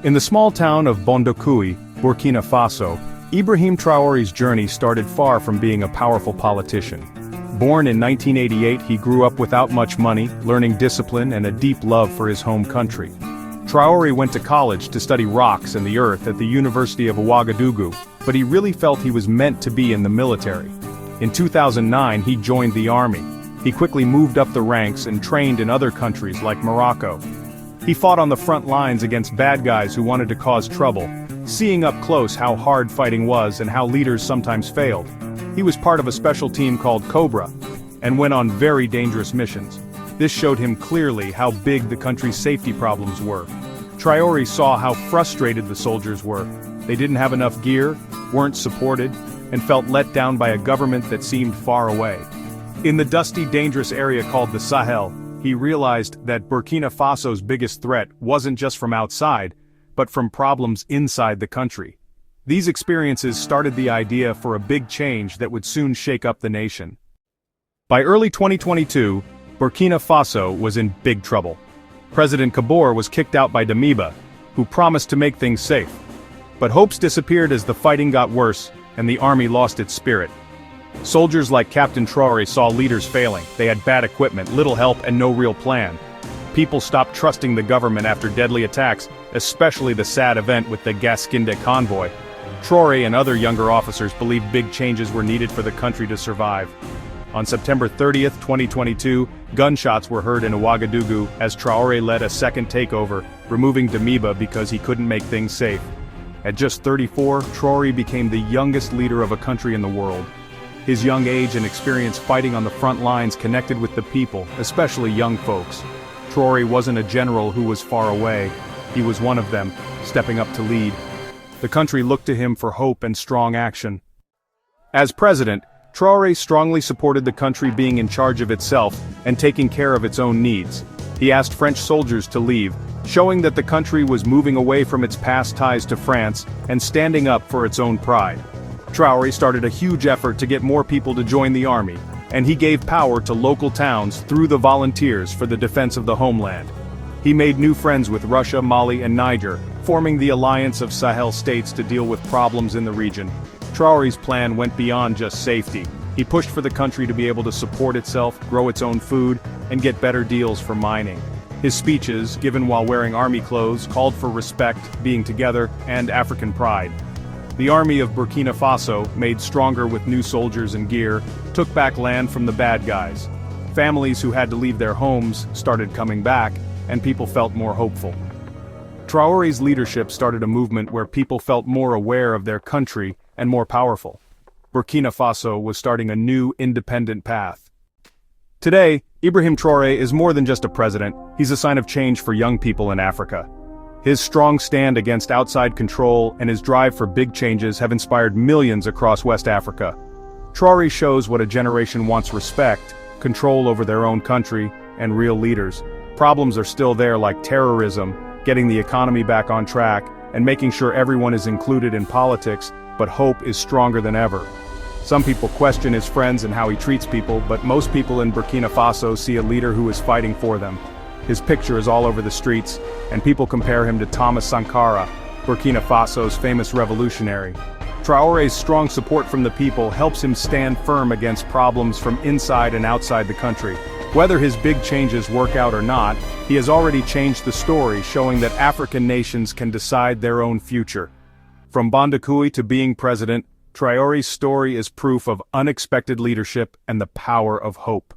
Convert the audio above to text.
In the small town of Bondokuy, Burkina Faso, Ibrahim Traoré's journey started far from being a powerful politician. Born in 1988, he grew up without much money, learning discipline and a deep love for his home country. Traoré went to college to study rocks and the earth at the University of Ouagadougou, but he really felt he was meant to be in the military. In 2009, he joined the army. He quickly moved up the ranks and trained in other countries like Morocco. He fought on the front lines against bad guys who wanted to cause trouble, seeing up close how hard fighting was and how leaders sometimes failed. He was part of a special team called Cobra, and went on very dangerous missions. This showed him clearly how big the country's safety problems were. Traoré saw how frustrated the soldiers were. They didn't have enough gear, weren't supported, and felt let down by a government that seemed far away. In the dusty, dangerous area called the Sahel, he realized that Burkina Faso's biggest threat wasn't just from outside, but from problems inside the country. These experiences started the idea for a big change that would soon shake up the nation. By early 2022, Burkina Faso was in big trouble. President Kabore was kicked out by Damiba, who promised to make things safe. But hopes disappeared as the fighting got worse, and the army lost its spirit. Soldiers like Captain Traoré saw leaders failing. They had bad equipment, little help, and no real plan. People stopped trusting the government after deadly attacks, especially the sad event with the Gaskinda convoy. Traoré and other younger officers believed big changes were needed for the country to survive. On September 30, 2022, gunshots were heard in Ouagadougou as Traoré led a second takeover, removing Damiba because he couldn't make things safe. At just 34, Traoré became the youngest leader of a country in the world. His young age and experience fighting on the front lines connected with the people, especially young folks. Traoré wasn't a general who was far away. He was one of them, stepping up to lead. The country looked to him for hope and strong action. As president, Traoré strongly supported the country being in charge of itself and taking care of its own needs. He asked French soldiers to leave, showing that the country was moving away from its past ties to France and standing up for its own pride. Traoré started a huge effort to get more people to join the army, and he gave power to local towns through the volunteers for the defense of the homeland. He made new friends with Russia, Mali and Niger, forming the Alliance of Sahel States to deal with problems in the region. Traoré's plan went beyond just safety. He pushed for the country to be able to support itself, grow its own food, and get better deals for mining. His speeches, given while wearing army clothes, called for respect, being together, and African pride. The army of Burkina Faso, made stronger with new soldiers and gear, took back land from the bad guys. Families who had to leave their homes started coming back, and people felt more hopeful. Traoré's leadership started a movement where people felt more aware of their country and more powerful. Burkina Faso was starting a new, independent path. Today, Ibrahim Traoré is more than just a president, he's a sign of change for young people in Africa. His strong stand against outside control and his drive for big changes have inspired millions across West Africa. Traoré shows what a generation wants: respect, control over their own country, and real leaders. Problems are still there like terrorism, getting the economy back on track, and making sure everyone is included in politics, but hope is stronger than ever. Some people question his friends and how he treats people, but most people in Burkina Faso see a leader who is fighting for them. His picture is all over the streets, and people compare him to Thomas Sankara, Burkina Faso's famous revolutionary. Traoré's strong support from the people helps him stand firm against problems from inside and outside the country. Whether his big changes work out or not, he has already changed the story, showing that African nations can decide their own future. From Bondokuy to being president, Traoré's story is proof of unexpected leadership and the power of hope.